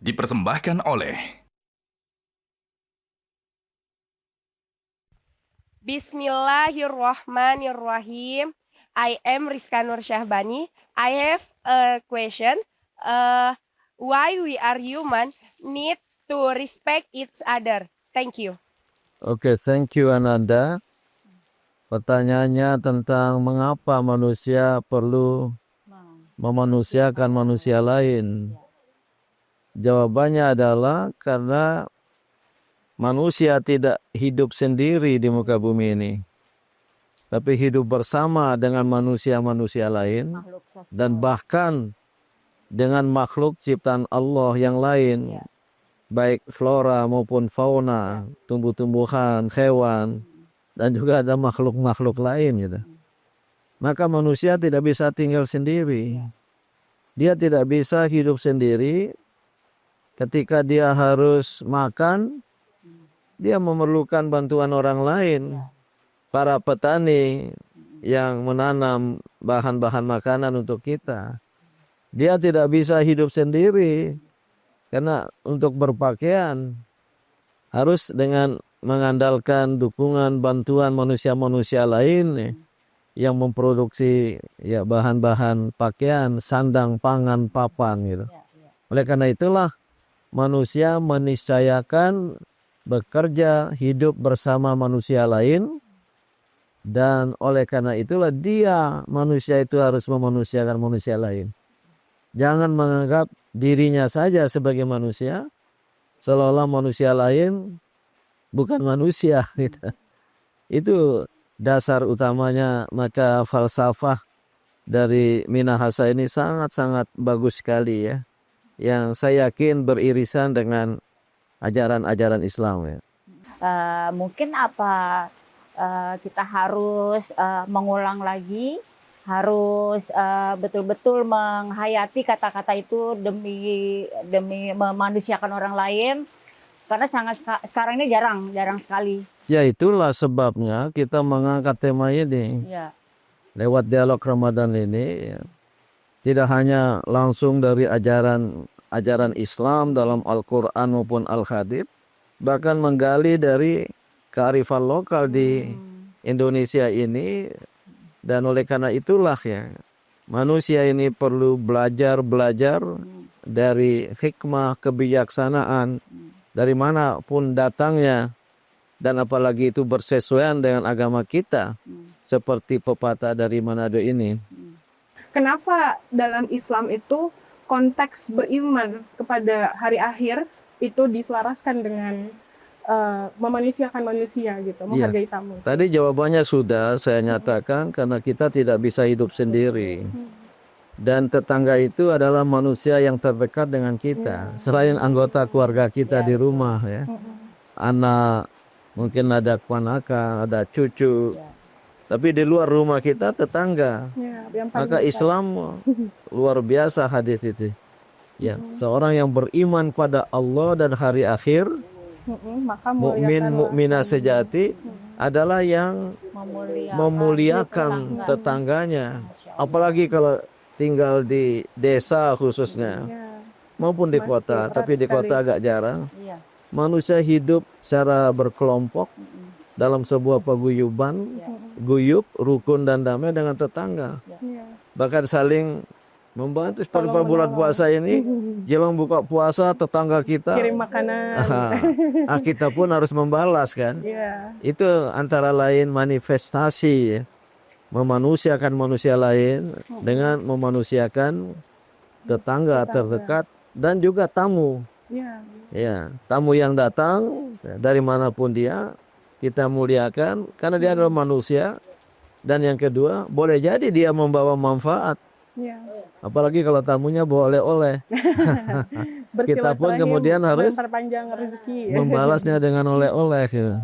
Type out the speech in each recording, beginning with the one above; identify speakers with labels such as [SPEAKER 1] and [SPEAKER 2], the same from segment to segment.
[SPEAKER 1] Dipersembahkan oleh
[SPEAKER 2] Bismillahirrahmanirrahim. I am Rizka Nur Syahbani. I have a question. Why we are human need to respect each other? Thank you.
[SPEAKER 3] Oke, thank you Ananda. Pertanyaannya tentang mengapa manusia perlu memanusiakan manusia lain. Jawabannya adalah karena manusia tidak hidup sendiri di muka bumi ini, tapi hidup bersama dengan manusia-manusia lain dan bahkan dengan makhluk ciptaan Allah yang lain, baik flora maupun fauna, tumbuh-tumbuhan, hewan, dan juga ada makhluk-makhluk lain gitu. Maka manusia tidak bisa tinggal sendiri. Dia tidak bisa hidup sendiri. Ketika dia harus makan, dia memerlukan bantuan orang lain. Para petani yang menanam bahan-bahan makanan untuk kita. Dia tidak bisa hidup sendiri. Karena untuk berpakaian harus dengan mengandalkan dukungan bantuan manusia-manusia lain yang memproduksi ya bahan-bahan pakaian, sandang, pangan, papan gitu. Oleh karena itulah manusia meniscayakan bekerja hidup bersama manusia lain, dan oleh karena itulah manusia itu harus memanusiakan manusia lain. Jangan menganggap dirinya saja sebagai manusia, seolah-olah manusia lain bukan manusia gitu. Itu dasar utamanya. Maka falsafah dari Minahasa ini sangat-sangat bagus sekali ya, yang saya yakin beririsan dengan ajaran-ajaran Islam ya.
[SPEAKER 4] Mungkin kita harus mengulang lagi, harus betul-betul menghayati kata-kata itu demi memanusiakan orang lain. Karena sekarang ini jarang sekali.
[SPEAKER 3] Ya itulah sebabnya kita mengangkat tema ini lewat dialog Ramadan ini. Tidak hanya langsung dari ajaran Islam dalam Al-Quran maupun Al-Hadith, bahkan menggali dari kearifan lokal di Indonesia ini. Dan oleh karena itulah ya, manusia ini perlu belajar dari hikmah, kebijaksanaan dari manapun datangnya, dan apalagi itu bersesuaian dengan agama kita, seperti pepatah dari Manado ini.
[SPEAKER 5] Kenapa dalam Islam itu konteks beriman kepada hari akhir itu diselaraskan dengan memanusiakan manusia gitu, menghargai tamu?
[SPEAKER 3] Tadi jawabannya sudah saya nyatakan, karena kita tidak bisa hidup sendiri. Dan tetangga itu adalah manusia yang terdekat dengan kita, selain anggota keluarga kita di rumah ya. Anak, mungkin ada keponakan, ada cucu. Tapi di luar rumah kita tetangga. Maka Islam luar biasa hadis itu. Ya, seorang yang beriman pada Allah dan hari akhir, mukmin mukminah sejati adalah yang memuliakan tetangganya. Apalagi kalau tinggal di desa khususnya, maupun di kota, tapi di kota agak jarang. Manusia hidup secara berkelompok dalam sebuah paguyuban, guyub, rukun dan damai dengan tetangga. Bahkan saling membantu. Seperti bulan puasa ini, jelang buka puasa tetangga kita
[SPEAKER 5] kirim makanan.
[SPEAKER 3] Kita pun harus membalas kan. Itu antara lain manifestasi memanusiakan manusia lain dengan memanusiakan tetangga terdekat dan juga tamu. Ya, tamu yang datang dari manapun dia, kita muliakan karena dia adalah manusia. Dan yang kedua, boleh jadi dia membawa manfaat. Apalagi kalau tamunya bawa oleh-oleh. Kita pun kemudian harus membalasnya dengan oleh-oleh gitu.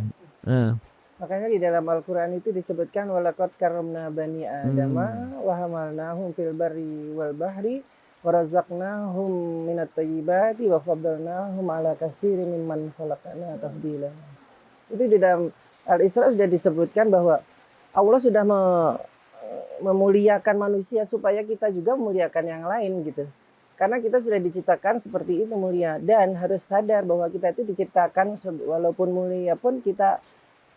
[SPEAKER 6] Makanya di dalam Al-Quran itu disebutkan walaqad karramna bani adama wa hamalnahum fil barri wal bahri wa razaqnahum minat thayyibati wa faddalnahum ala katsirin mimman khalaqna tafdila. Itu di dalam Al-Isra sudah disebutkan bahwa Allah sudah memuliakan manusia supaya kita juga memuliakan yang lain gitu. Karena kita sudah diciptakan seperti itu mulia, dan harus sadar bahwa kita itu diciptakan walaupun mulia pun kita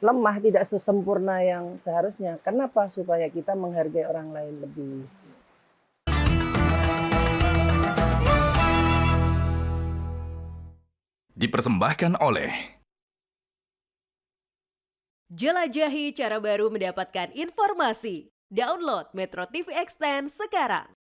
[SPEAKER 6] lemah, tidak sesempurna yang seharusnya. Kenapa? Supaya kita menghargai orang lain lebih.
[SPEAKER 1] Dipersembahkan oleh
[SPEAKER 7] Jelajahi cara baru mendapatkan informasi. Download Metro TV Extend sekarang.